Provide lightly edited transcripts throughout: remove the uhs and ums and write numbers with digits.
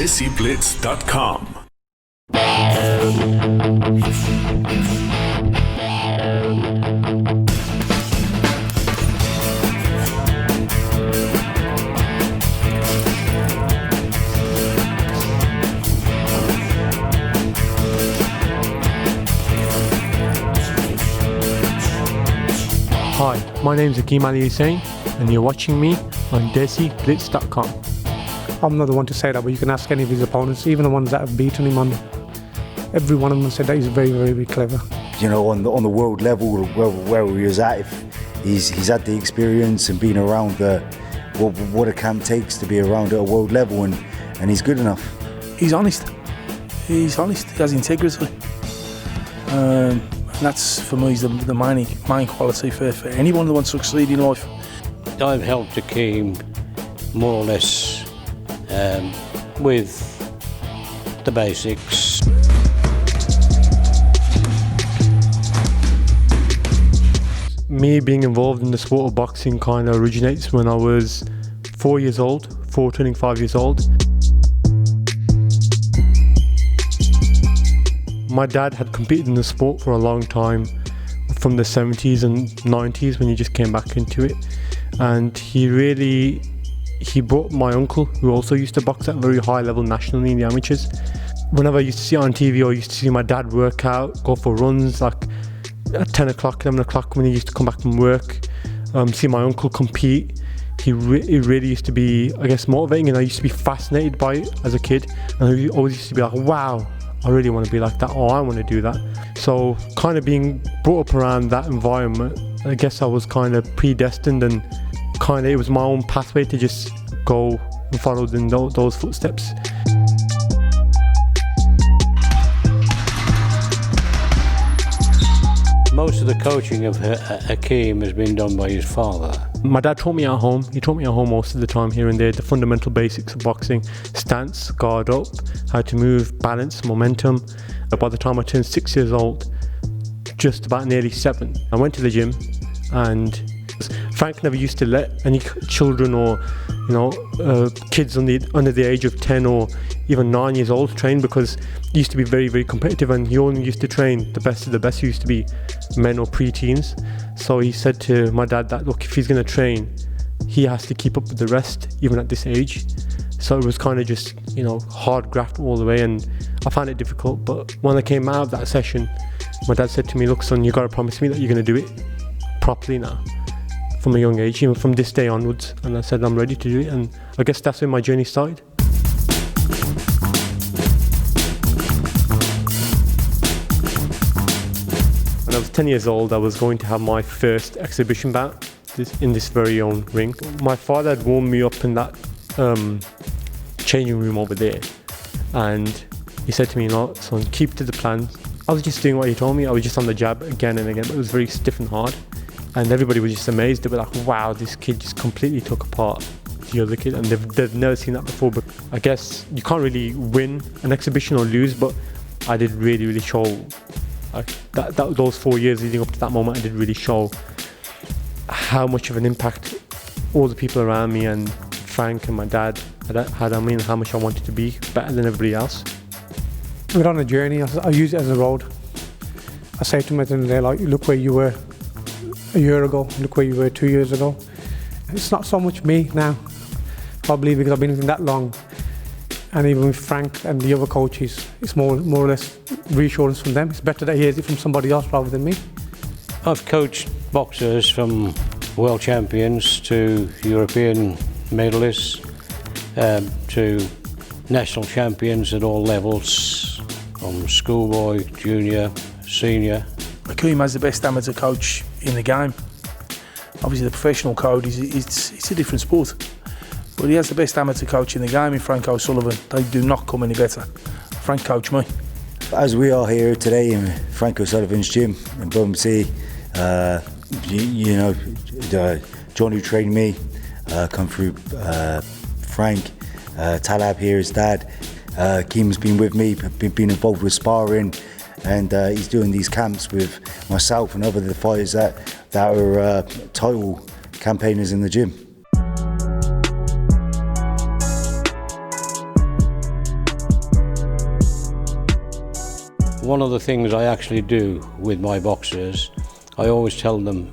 DESIblitz.com. Hi, my name is Akeem Ali Hussain and you're watching me on DESIblitz.com. I'm not the one to say that, but you can ask any of his opponents, even the ones that have beaten him on. Every one of them said that he's very, very, very clever. You know, on the world level, where he was at, if he's had the experience and been around what a camp takes to be around at a world level, and he's good enough. He's honest. He has integrity. And that's, for me, the main quality for anyone that wants to succeed in life. I've helped Akeem more or less with the basics. Me being involved in the sport of boxing kind of originates when I was 4 years old, turning 5 years old. My dad had competed in the sport for a long time, from the 70s and 90s when he just came back into it. And he brought my uncle, who also used to box at a very high level nationally in the amateurs. Whenever I used to see it on TV, or used to see my dad work out, go for runs, like at 10 o'clock, 11 o'clock when he used to come back from work, see my uncle compete. It really used to be, I guess, motivating, and I used to be fascinated by it as a kid. And I always used to be like, wow, I really want to be like that, or I want to do that. So kind of being brought up around that environment, I guess I was kind of predestined, and kind of it was my own pathway to just go and follow in those footsteps. Most of the coaching of Akeem has been done by his father. My dad taught me at home. He taught me at home most of the time, here and there, the fundamental basics of boxing: stance, guard up, how to move, balance, momentum. By the time I turned 6 years old, just about nearly 7, I went to the gym, and Frank never used to let any children or kids under the age of 10 or even 9 years old train, because he used to be very, very competitive, and he only used to train the best of the best, who used to be men or pre-teens. So he said to my dad that, look, if he's going to train, he has to keep up with the rest, even at this age. So it was kind of just, hard graft all the way, and I found it difficult. But when I came out of that session, my dad said to me, look son, you got to promise me that you're going to do it properly now, from a young age, even from this day onwards. And I said, I'm ready to do it, and I guess that's when my journey started. When I was 10 years old, I was going to have my first exhibition bout in this very own ring. My father had warmed me up in that changing room over there, and he said to me, son, keep to the plan. I was just doing what he told me. I was just on the jab again and again, but it was very stiff and hard. And everybody was just amazed. They were like, wow, this kid just completely took apart the other kid, and they've never seen that before. But I guess you can't really win an exhibition or lose, but I did really, really show, those 4 years leading up to that moment, I did really show how much of an impact all the people around me and Frank and my dad had on me, and how much I wanted to be better than everybody else. We're on a journey. I use it as a road. I say to them at the end of the day, like, look where you were a year ago, look where you were 2 years ago. It's not so much me now, probably because I've been in that long, and even with Frank and the other coaches, it's more or less reassurance from them. It's better that he hears it from somebody else rather than me. I've coached boxers from world champions to European medalists to national champions at all levels, from schoolboy, junior, senior. Akeem has the best amateur coach in the game. Obviously the professional code it's a different sport, but he has the best amateur coach in the game in Frank O'Sullivan. They do not come any better. Frank coached me. As we are here today in Frank O'Sullivan's gym in Boxer, John who trained me, come through Frank, Talab here, his dad. Akeem's been with me, been involved with sparring, and he's doing these camps with myself and other fighters that are title campaigners in the gym. One of the things I actually do with my boxers, I always tell them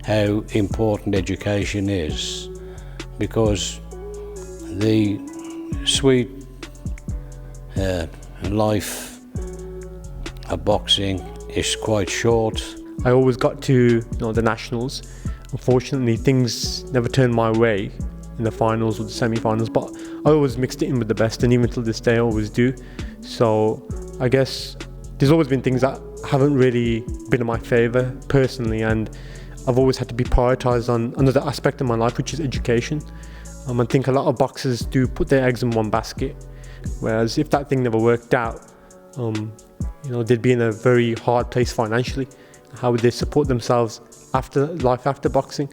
how important education is, because the sweet life of boxing is quite short. I always got to the nationals. Unfortunately, things never turned my way in the finals or the semi-finals, but I always mixed it in with the best, and even till this day I always do. So I guess there's always been things that haven't really been in my favour personally, and I've always had to be prioritised on another aspect of my life, which is education. I think a lot of boxers do put their eggs in one basket, whereas if that thing never worked out, they'd be in a very hard place financially. How would they support themselves after life after boxing?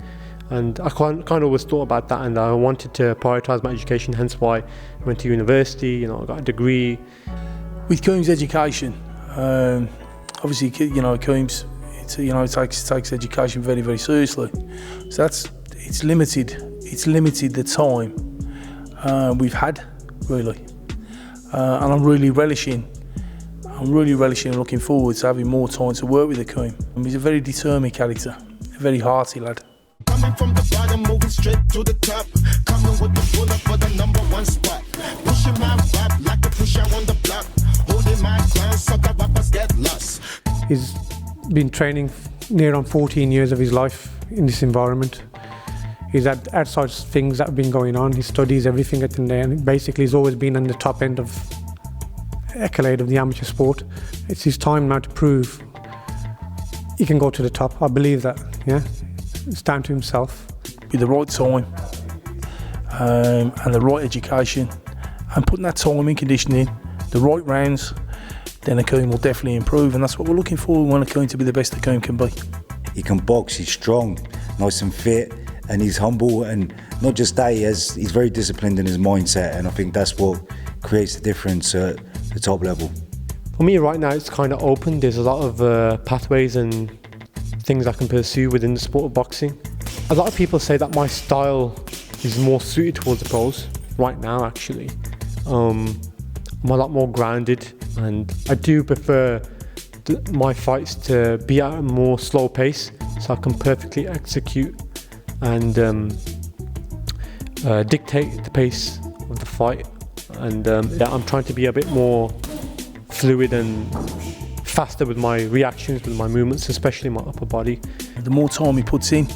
And I kind of always thought about that, and I wanted to prioritise my education, hence why I went to university, I got a degree. With Akeem's education, obviously, Akeem's, takes education very, very seriously. So it's limited the time we've had, really. And I'm really relishing and looking forward to having more time to work with Akeem. He's a very determined character, a very hearty lad. Coming from the bottom, moving straight to the top. Coming with the bullet for the #1 spot. Pushing my rap like a pusher on the block. Holding my ground, so the rappers get lost. He's been training near on 14 years of his life in this environment. He's had outside things that have been going on. He studies everything at the end, and basically he's always been on the top end of accolade of the amateur sport. It's his time now to prove he can go to the top. I believe that, yeah. It's down to himself. With the right time and the right education, and putting that time in conditioning, the right rounds, then Akeem will definitely improve, and that's what we're looking for. We want Akeem to be the best Akeem can be. He can box, he's strong, nice and fit, and he's humble, and not just that, he's very disciplined in his mindset, and I think that's what creates the difference at the top level. For me right now, it's kind of open. There's a lot of pathways and things I can pursue within the sport of boxing. A lot of people say that my style is more suited towards the pros right now, actually. I'm a lot more grounded, and I do prefer my fights to be at a more slow pace, so I can perfectly execute and dictate the pace of the fight. And I'm trying to be a bit more fluid and faster with my reactions, with my movements, especially my upper body. The more time he puts in,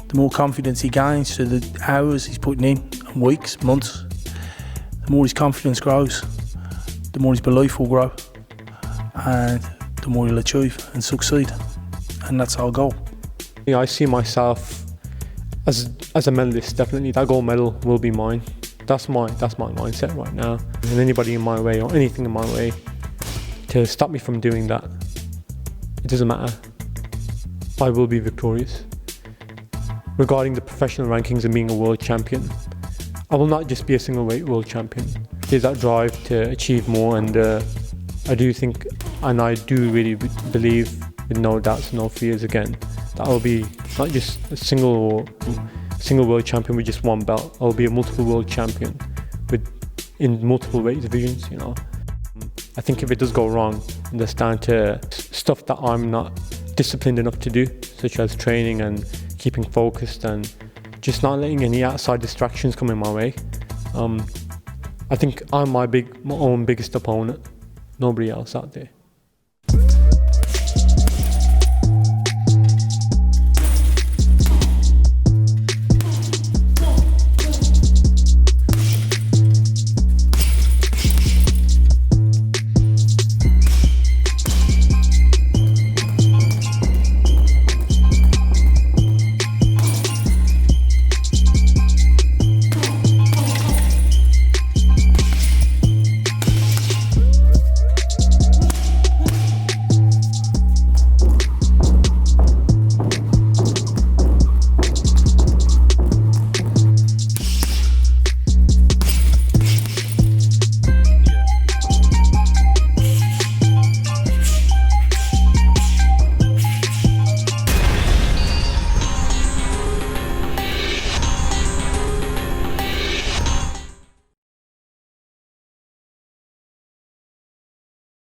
the more confidence he gains. So the hours he's putting in, and weeks, months, the more his confidence grows, the more his belief will grow, and the more he'll achieve and succeed. And that's our goal. I see myself as a medalist, definitely. That gold medal will be mine. That's my mindset right now. And anybody in my way or anything in my way to stop me from doing that, it doesn't matter. I will be victorious. Regarding the professional rankings and being a world champion, I will not just be a single weight world champion. There's that drive to achieve more, and I do think, and I do really believe, with no doubts, no fears again, that I'll be not just a single world champion with just one belt. I'll be a multiple world champion in multiple weight divisions, I think if it does go wrong, and it's down to stuff that I'm not disciplined enough to do, such as training and keeping focused and just not letting any outside distractions come in my way. I think I'm my own biggest opponent, nobody else out there.